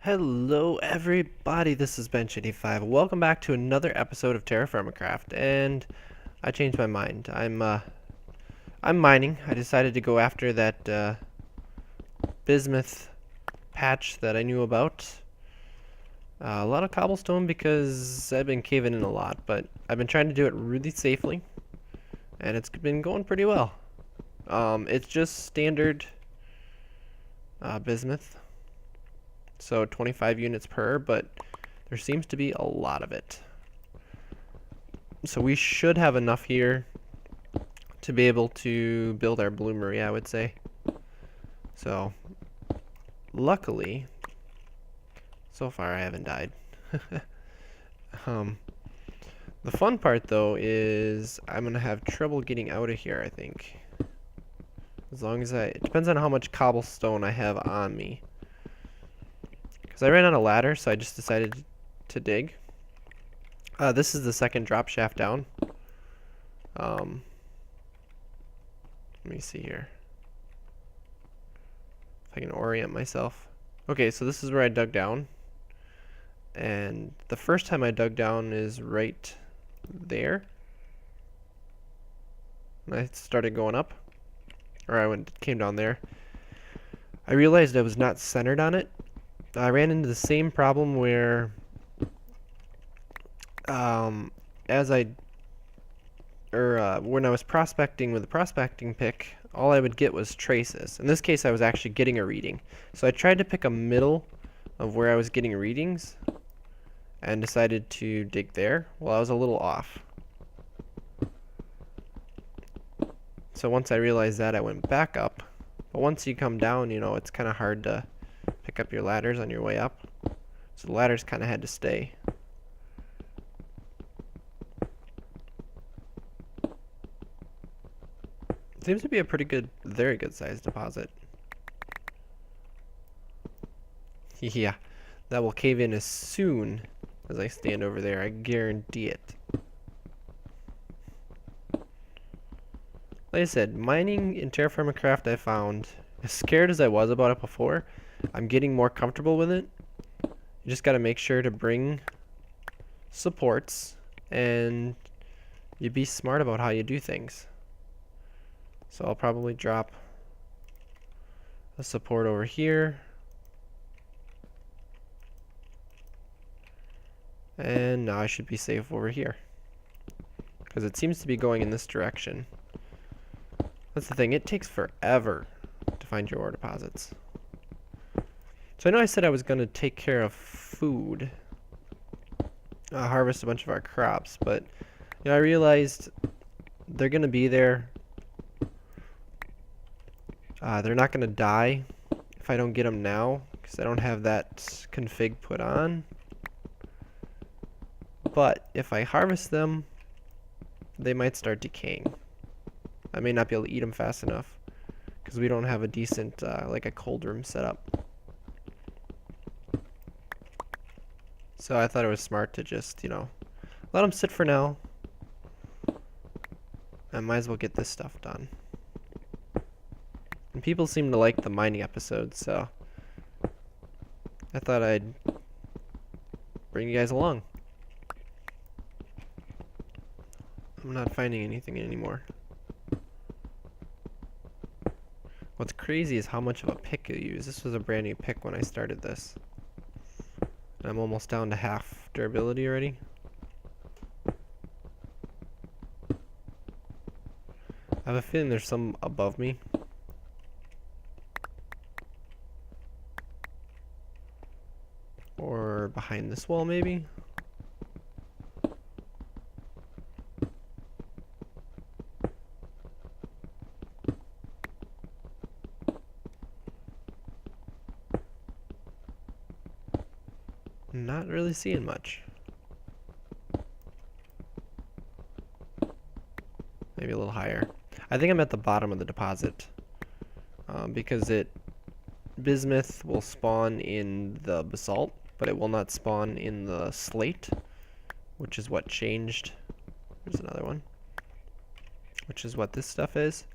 Hello everybody, this is Bench85. Welcome back to another episode of Terrafirmacraft, and I changed my mind. I'm mining. I decided to go after that bismuth patch that I knew about. A lot of cobblestone because I've been caving in a lot, but I've been trying to do it really safely, and it's been going pretty well. It's just standard bismuth. So 25 units per, but there seems to be a lot of it. So we should have enough here to be able to build our bloomery, I would say. So luckily, so far I haven't died. The fun part though is I'm gonna have trouble getting out of here, I think. As long as it depends on how much cobblestone I have on me. Because I ran out of ladder, so I just decided to dig. This is the second drop shaft down. Let me see here. If I can orient myself. Okay, so this is where I dug down. And the first time I dug down is right there. And I started going up. Or came down there. I realized I was not centered on it. I ran into the same problem where when I was prospecting with the prospecting pick, all I would get was traces. In this case, I was actually getting a reading. So I tried to pick a middle of where I was getting readings and decided to dig there. Well, I was a little off. So once I realized that, I went back up. But once you come down, you know, it's kind of hard to pick up your ladders on your way up. So the ladders kind of had to stay. Seems to be a very good sized deposit. Yeah, that will cave in as soon as I stand over there. I guarantee it. Like I said, mining in Terrafirmacraft I found, as scared as I was about it before, I'm getting more comfortable with it. You just got to make sure to bring supports and you be smart about how you do things. So I'll probably drop a support over here. And now I should be safe over here. Because it seems to be going in this direction. That's the thing, it takes forever to find your ore deposits. So I know I said I was going to take care of food. Harvest a bunch of our crops, but you know, I realized they're going to be there. They're not going to die if I don't get them now, because I don't have that config put on. But if I harvest them, they might start decaying. I may not be able to eat them fast enough, because we don't have a decent, like a cold room set up. So I thought it was smart to just, you know, let them sit for now. I might as well get this stuff done. And people seem to like the mining episodes, so I thought I'd bring you guys along. I'm not finding anything anymore. What's crazy is how much of a pick you use. This was a brand new pick when I started this. And I'm almost down to half durability already. I have a feeling there's some above me. Or behind this wall, maybe? Not really seeing much. Maybe a little higher. I think I'm at the bottom of the deposit. Because bismuth will spawn in the basalt, but it will not spawn in the slate, which is what changed. There's another one. Which is what this stuff is.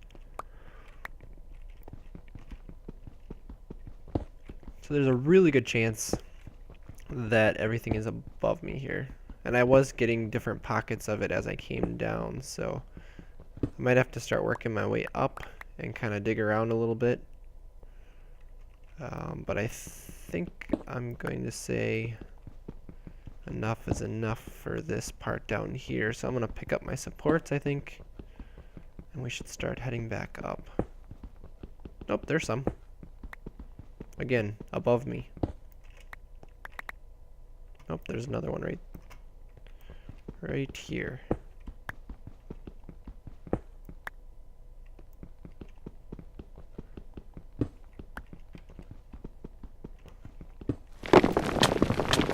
So there's a really good chance that everything is above me here. And I was getting different pockets of it as I came down, so I might have to start working my way up and kind of dig around a little bit. But I think I'm going to say enough is enough for this part down here. So I'm going to pick up my supports, I think, and we should start heading back up. Nope, there's some. Again, above me. Nope, there's another one right here.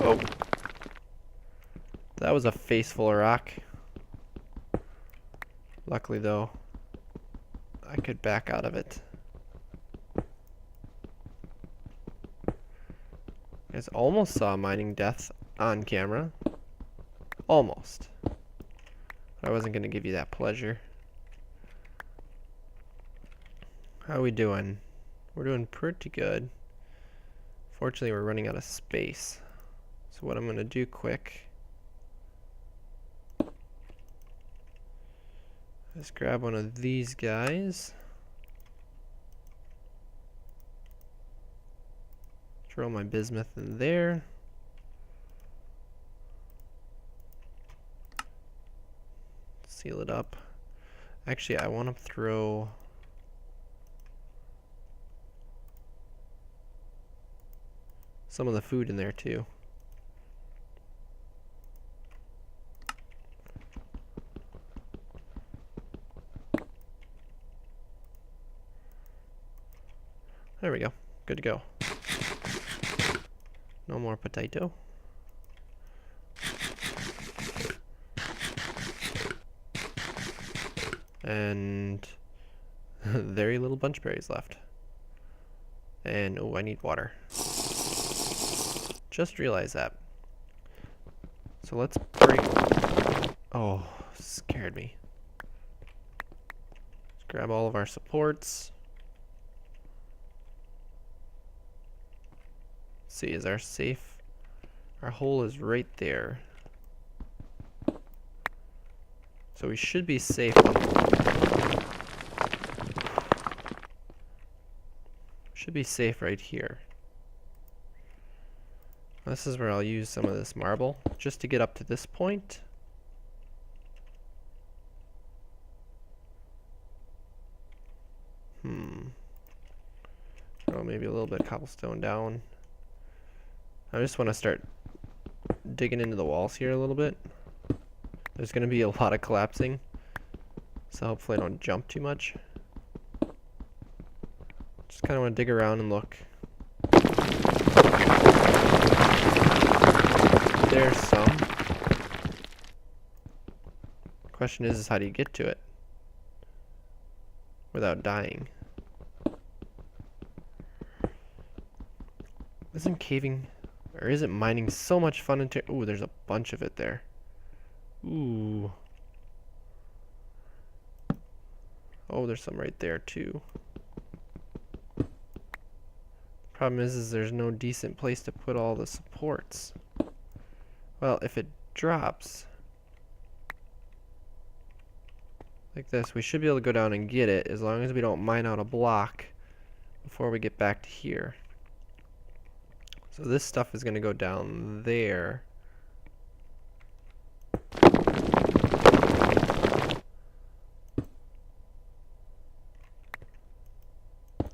Oh, that was a face full of rock. Luckily though, I could back out of it. I guys almost saw mining death on camera. Almost. But I wasn't going to give you that pleasure. How are we doing? We're doing pretty good. Fortunately, we're running out of space. So what I'm going to do quick is grab one of these guys. Throw my bismuth in there. Seal it up. Actually, I want to throw some of the food in there too. There we go. Good to go. No more potato. And very little bunch berries left. And oh, I need water. Just realized that. So let's break. Oh, scared me. Let's grab all of our supports. Let's see, is our safe? Our hole is right there. So we should be safe. Should be safe right here. This is where I'll use some of this marble just to get up to this point. Throw maybe a little bit of cobblestone down. I just want to start digging into the walls here a little bit. There's going to be a lot of collapsing, so hopefully I don't jump too much. Just kind of want to dig around and look. There's some. Question is how do you get to it without dying? Isn't caving, or is it mining so much fun into? Ooh, there's a bunch of it there. Ooh. Oh, there's some right there too. Problem is there's no decent place to put all the supports. Well, if it drops like this, we should be able to go down and get it as long as we don't mine out a block before we get back to here. So this stuff is going to go down there.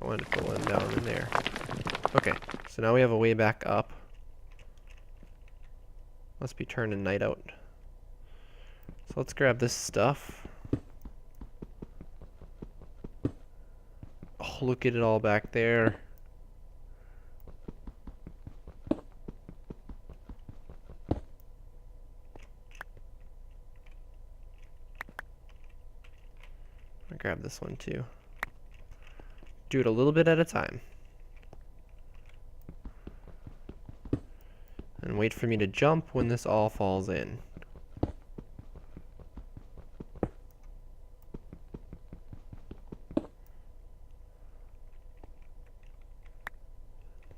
I wanted to put one down in there. Okay, so now we have a way back up. Must be turning night out. So let's grab this stuff. Oh, look at it all back there. I'll grab this one too. Do it a little bit at a time. And wait for me to jump when this all falls in.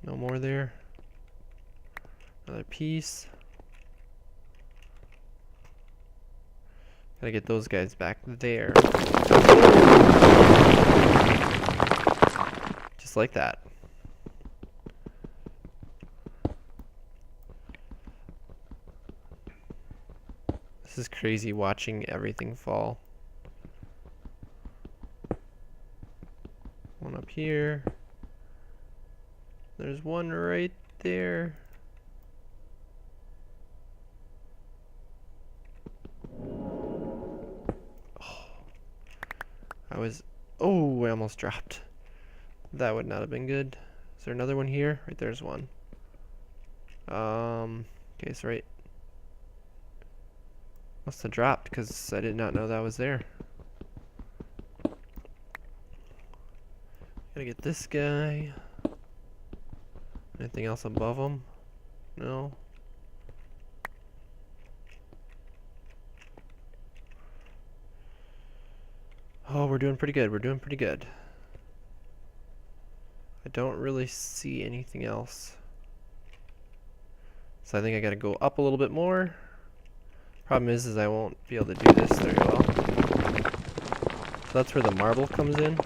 No more there. Another piece. Gotta get those guys back there. Just like that. This is crazy watching everything fall. One up here. There's one right there. Oh, I almost dropped. That would not have been good. Is there another one here? Right there's one. Okay, so right. Must have dropped because I did not know that was there. Gotta get this guy. Anything else above him? No. Oh, we're doing pretty good. We're doing pretty good. I don't really see anything else. So I think I gotta go up a little bit more. Problem is I won't be able to do this very well. So that's where the marble comes in. So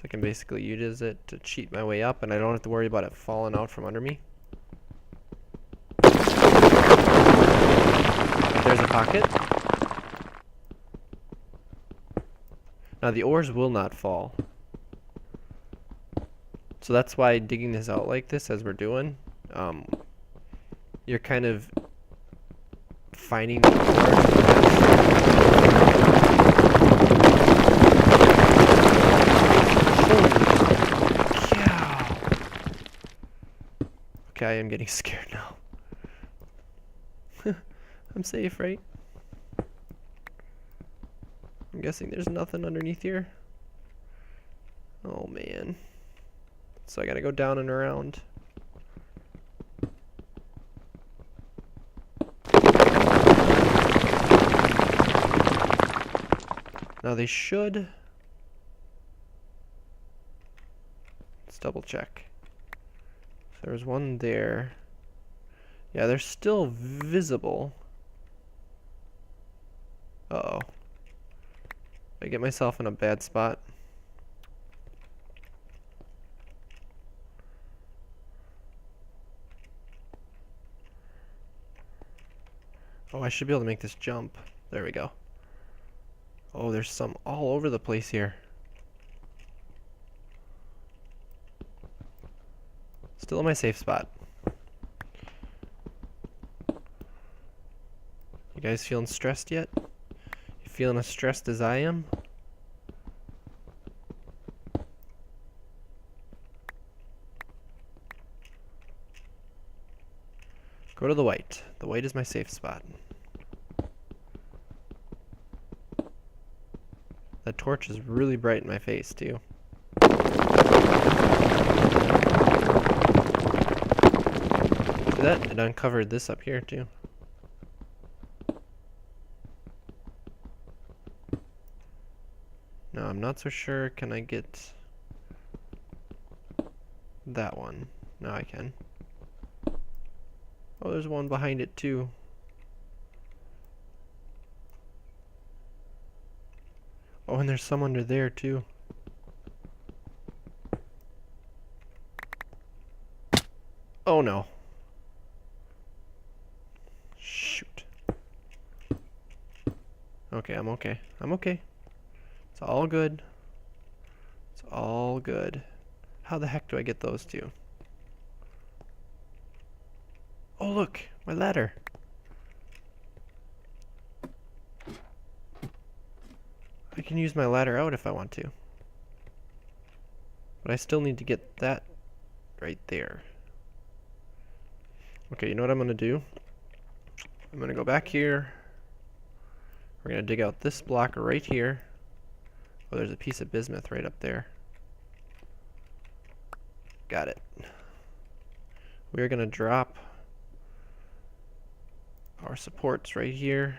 I can basically use it to cheat my way up, and I don't have to worry about it falling out from under me. There's a pocket. Now the ores will not fall. So that's why digging this out like this as we're doing, you're kind of finding the ore. Holy cow. Okay, I am getting scared now. I'm safe, right? I'm guessing there's nothing underneath here. Oh man. So I gotta go down and around. Now they should. Let's double check. So there's one there. Yeah, they're still visible. Uh-oh. I get myself in a bad spot. Oh, I should be able to make this jump. There we go. Oh, there's some all over the place here. Still in my safe spot. You guys feeling stressed yet? You feeling as stressed as I am? Go to the white. The white is my safe spot. That torch is really bright in my face, too. See that? It uncovered this up here, too. No, I'm not so sure. Can I get that one? No, I can. Oh, there's one behind it, too. Oh, and there's some under there, too. Oh, no. Shoot. Okay, I'm okay. I'm okay. It's all good. It's all good. How the heck do I get those two? Oh, look! My ladder! I can use my ladder out if I want to. But I still need to get that right there. Okay, you know what I'm going to do? I'm going to go back here. We're going to dig out this block right here. Oh, there's a piece of bismuth right up there. Got it. We're going to drop our supports right here.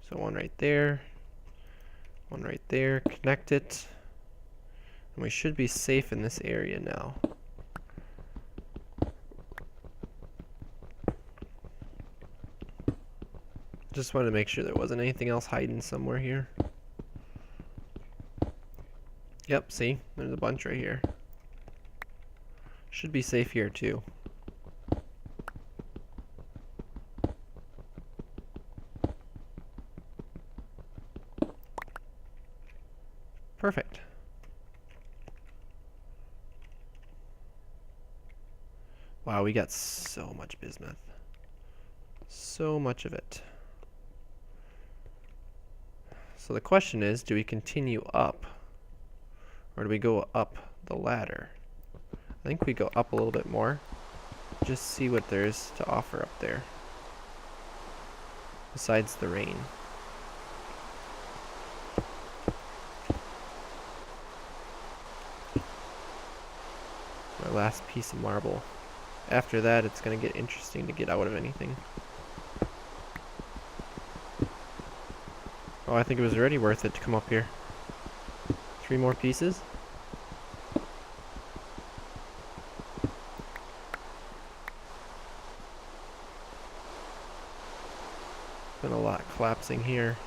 So one right there. One right there. Connect it. And we should be safe in this area now. Just wanted to make sure there wasn't anything else hiding somewhere here. Yep, see? There's a bunch right here. Should be safe here too. Perfect. Wow, we got so much bismuth. So much of it. So the question is, do we continue up? Or do we go up the ladder? I think we go up a little bit more. Just see what there is to offer up there. Besides the rain. My last piece of marble. After that, it's going to get interesting to get out of anything. Oh, I think it was already worth it to come up here. 3 more pieces. Been a lot collapsing here.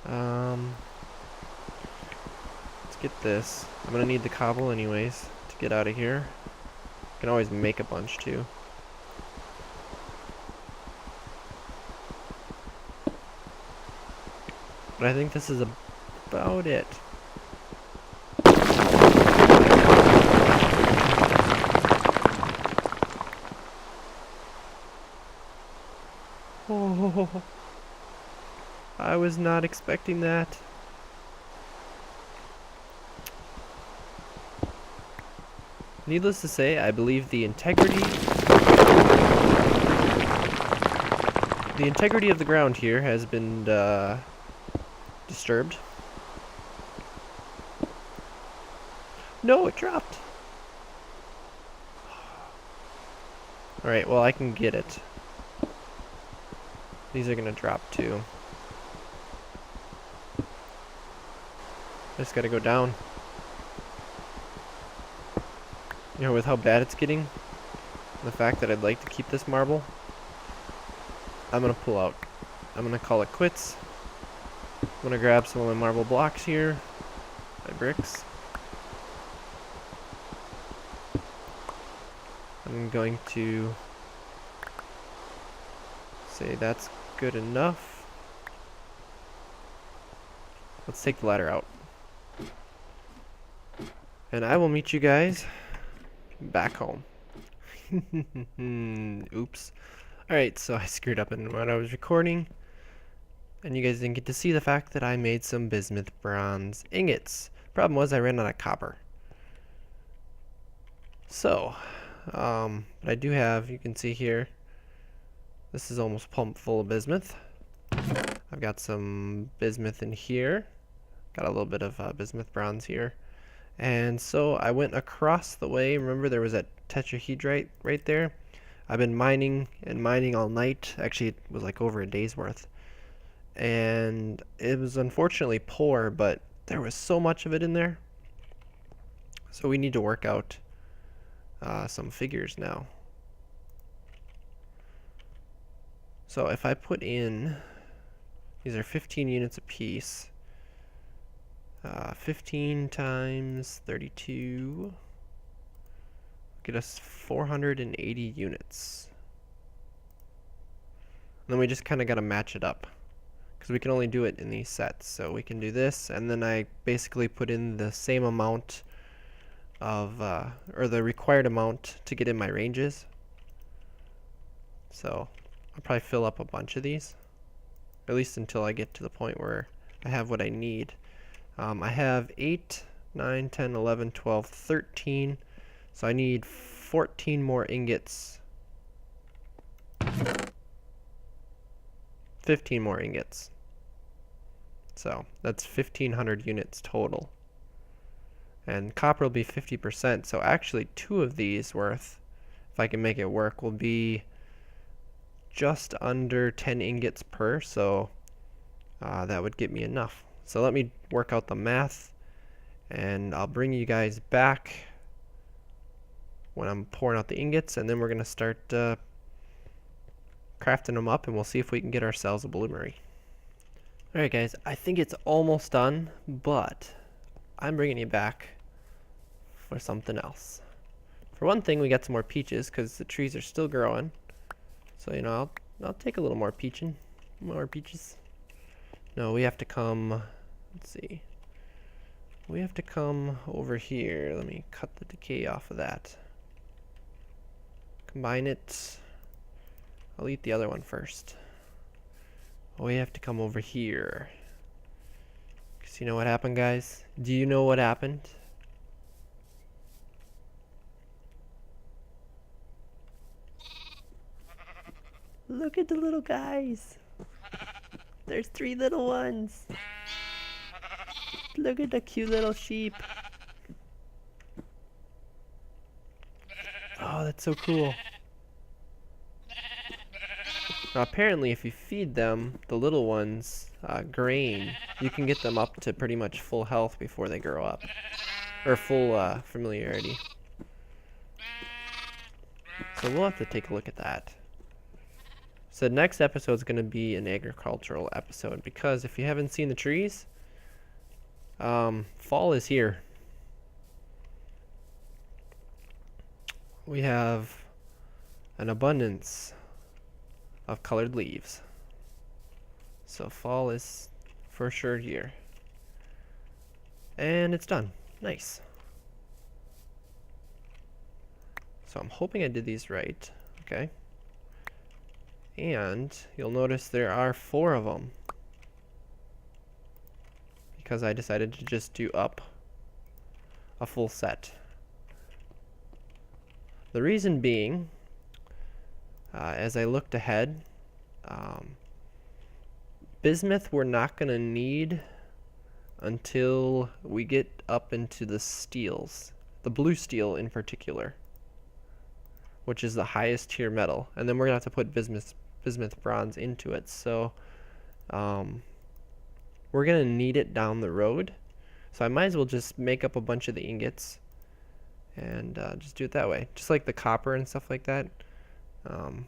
Let's get this. I'm going to need the cobble anyways to get out of here. I can always make a bunch too. But I think this is about it. Oh, I was not expecting that. Needless to say, I believe the integrity of the ground here has been disturbed. No, it dropped. Alright, well I can get it. These are gonna drop too. Just gotta go down. You know, with how bad it's getting, the fact that I'd like to keep this marble, I'm gonna pull out. I'm gonna call it quits. I'm gonna grab some of my marble blocks here, my bricks. I'm going to say that's good enough. Let's take the ladder out. And I will meet you guys back home. Oops. Alright, so I screwed up in what I was recording. And you guys didn't get to see the fact that I made some bismuth bronze ingots. Problem was I ran out of copper. So, but I do have, you can see here, this is almost pumped full of bismuth. I've got some bismuth in here. Got a little bit of bismuth bronze here. And so I went across the way. Remember there was that tetrahedrite right there? I've been mining and mining all night. Actually, it was like over a day's worth. And it was unfortunately poor, but there was so much of it in there. So we need to work out some figures now. So if I put in, these are 15 units apiece. 15 times 32 get us 480 units. And then we just kind of got to match it up because we can only do it in these sets. So we can do this, and then I basically put in the same amount of, or the required amount to get in my ranges. So I'll probably fill up a bunch of these, at least until I get to the point where I have what I need. I have 8, 9, 10, 11, 12, 13. So I need 14 more ingots. 15 more ingots. So that's 1,500 units total. And copper will be 50%. So actually 2 of these worth, if I can make it work, will be just under 10 ingots per. So that would get me enough. So let me work out the math, and I'll bring you guys back when I'm pouring out the ingots, and then we're going to start crafting them up, and we'll see if we can get ourselves a bloomery. Alright guys, I think it's almost done, but I'm bringing you back for something else. For one thing, we got some more peaches because the trees are still growing. So, you know, I'll take a little more more peaches. No, we have to come, let's see. We have to come over here. Let me cut the decay off of that. Combine it. I'll eat the other one first. We have to come over here. Because you know what happened, guys? Do you know what happened? Look at the little guys. There's 3 little ones. Look at the cute little sheep. Oh, that's so cool. Now, apparently, if you feed them, the little ones, grain, you can get them up to pretty much full health before they grow up. Or full familiarity. So we'll have to take a look at that. So the next episode is going to be an agricultural episode, because if you haven't seen the trees, fall is here. We have an abundance of colored leaves. So fall is for sure here. And it's done. Nice. So I'm hoping I did these right. Okay. And you'll notice there are 4 of them, because I decided to just do up a full set. The reason being, as I looked ahead, bismuth we're not going to need until we get up into the steels, the blue steel in particular, which is the highest tier metal, and then we're going to have to put bismuth bronze into it. So we're going to need it down the road, so I might as well just make up a bunch of the ingots and just do it that way, just like the copper and stuff like that. I'm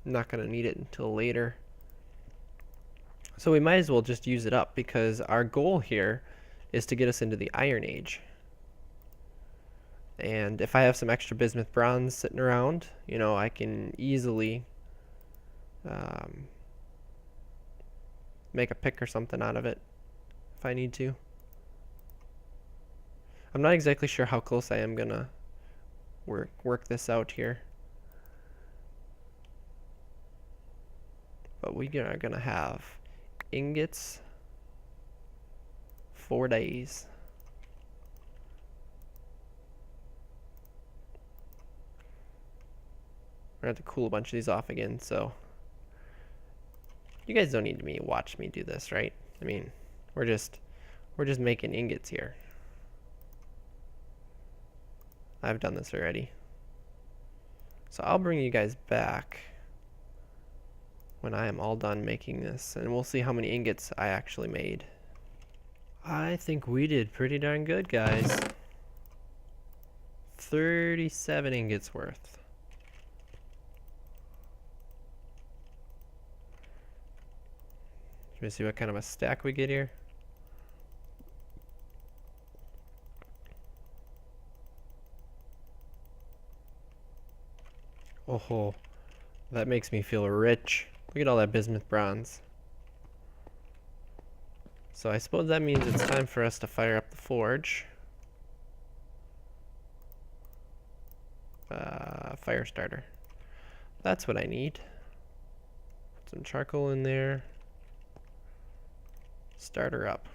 not going to need it until later, so we might as well just use it up, because our goal here is to get us into the Iron Age. And if I have some extra bismuth bronze sitting around, you know, I can easily make a pick or something out of it if I need to. I'm not exactly sure how close I am gonna work this out here, but we are gonna have ingots 4 days. We're gonna have to cool a bunch of these off again, so you guys don't need to watch me do this, right? I mean, we're just making ingots here. I've done this already. So I'll bring you guys back when I am all done making this, and we'll see how many ingots I actually made. I think we did pretty darn good, guys. 37 ingots worth. Let me see what kind of a stack we get here. Oh, that makes me feel rich. Look at all that bismuth bronze. So I suppose that means it's time for us to fire up the forge. Fire starter. That's what I need. Put some charcoal in there. Start her up.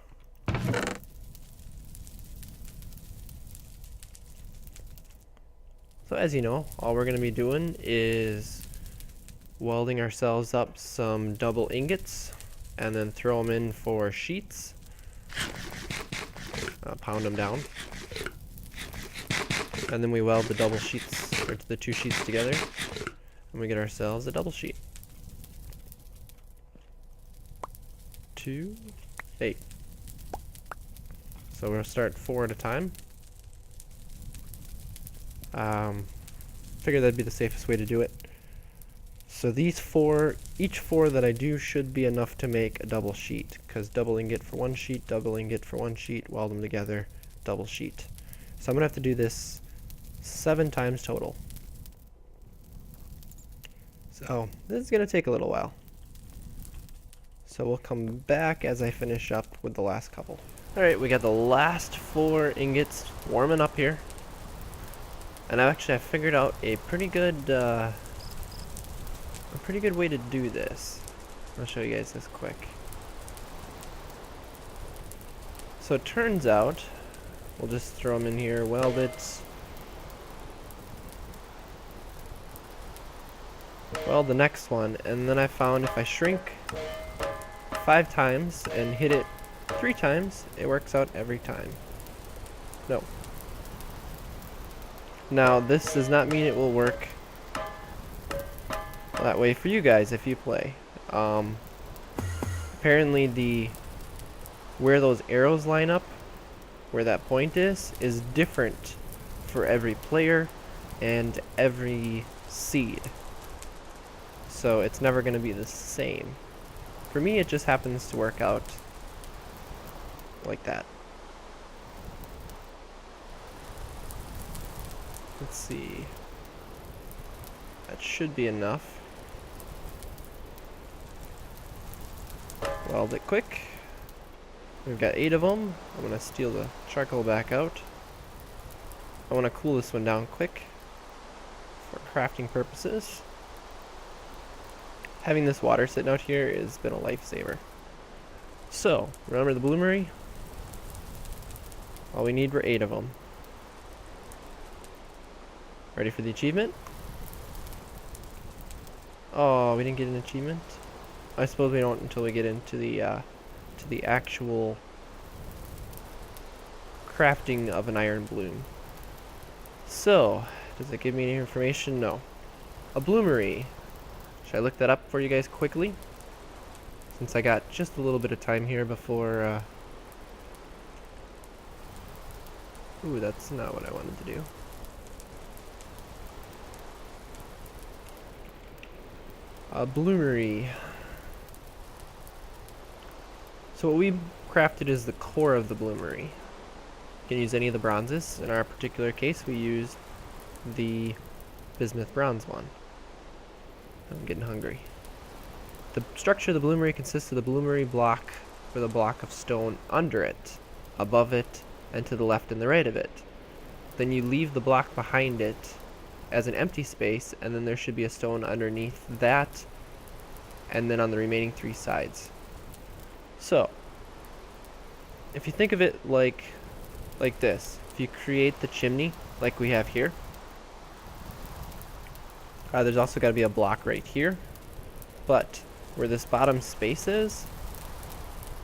So as you know, all we're going to be doing is welding ourselves up some double ingots and then throw them in for sheets. Pound them down. And then we weld the double sheets, or the 2 sheets together, and we get ourselves a double sheet. 2, 8. So we'll start 4 at a time. Figure that'd be the safest way to do it. So these four, each four that I do should be enough to make a double sheet, because double ingot for one sheet, double ingot for one sheet, weld them together, double sheet. So I'm going to have to do this 7 times total. So this is going to take a little while. So we'll come back as I finish up with the last couple. Alright, we got the last 4 ingots warming up here. And I figured out a pretty good way to do this. I'll show you guys this quick. So it turns out, we'll just throw them in here, weld it. Weld the next one, and then I found if I shrink 5 times and hit it 3 times, it works out every time. No. Now, this does not mean it will work that way for you guys if you play. Apparently where those arrows line up, where that point is different for every player and every seed. So it's never going to be the same. For me, it just happens to work out like that. Let's see. That should be enough. Weld it quick. We've got 8 of them. I'm going to steal the charcoal back out. I want to cool this one down quick for crafting purposes. Having this water sitting out here has been a lifesaver. So, remember the bloomery? All we need were 8 of them. Ready for the achievement? Oh, we didn't get an achievement? I suppose we don't until we get into the actual crafting of an iron bloom. So, does it give me any information? No. A bloomery. Should I look that up for you guys quickly? Since I got just a little bit of time here before... Ooh, that's not what I wanted to do. A bloomery. So what we crafted is the core of the bloomery. You can use any of the bronzes. In our particular case, we used the bismuth bronze one. I'm getting hungry. The structure of the bloomery consists of the bloomery block with a block of stone under it, above it, and to the left and the right of it. Then you leave the block behind it as an empty space, and then there should be a stone underneath that, and then on the remaining 3 sides. So, if you think of it like this, if you create the chimney like we have here, there's also got to be a block right here, but where this bottom space is,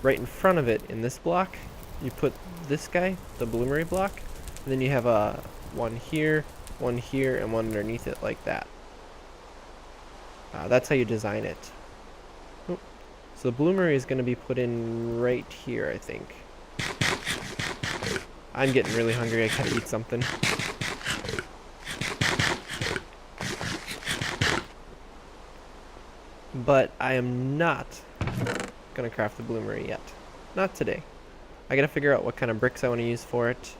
right in front of it in this block, you put this guy, the bloomery block, and then you have a one here, and one underneath it like that. That's how you design it. Oop. So the bloomery is going to be put in right here, I think. I'm getting really hungry. I gotta eat something. But I am not gonna craft the bloomery yet. Not today. I gotta figure out what kind of bricks I want to use for it.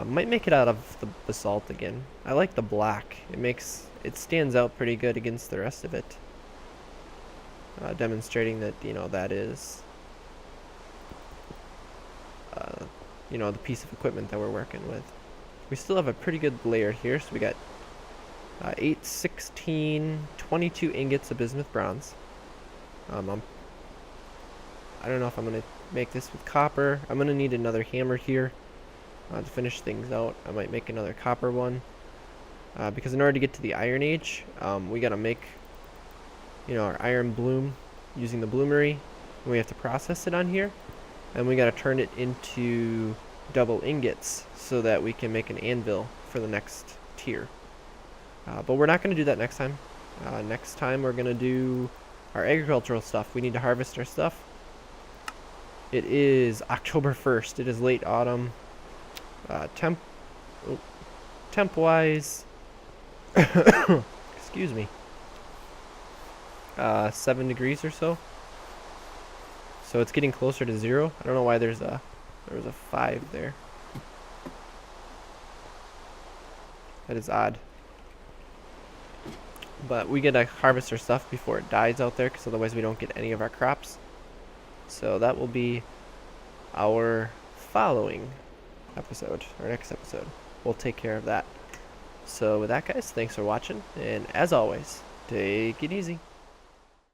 Might make it out of the basalt again. I like the black. It stands out pretty good against the rest of it. Demonstrating that, that is, the piece of equipment that we're working with. We still have a pretty good layer here, so we got 8, 16, 22 ingots of bismuth bronze. I don't know if I'm going to make this with copper. I'm going to need another hammer here to finish things out. I might make another copper one. Because in order to get to the Iron Age, we got to make, our iron bloom using the bloomery. And we have to process it on here. And we got to turn it into double ingots so that we can make an anvil for the next tier. But we're not going to do that next time. Next time we're going to do our agricultural stuff. We need to harvest our stuff. It is October 1st. It is late autumn. Temp-wise... Excuse me. 7 degrees or so. So it's getting closer to 0. I don't know why there was a 5 there. That is odd. But we gotta harvest our stuff before it dies out there, because otherwise we don't get any of our crops. So that will be our following episode, our next episode. We'll take care of that. So with that, guys, thanks for watching, and as always, take it easy.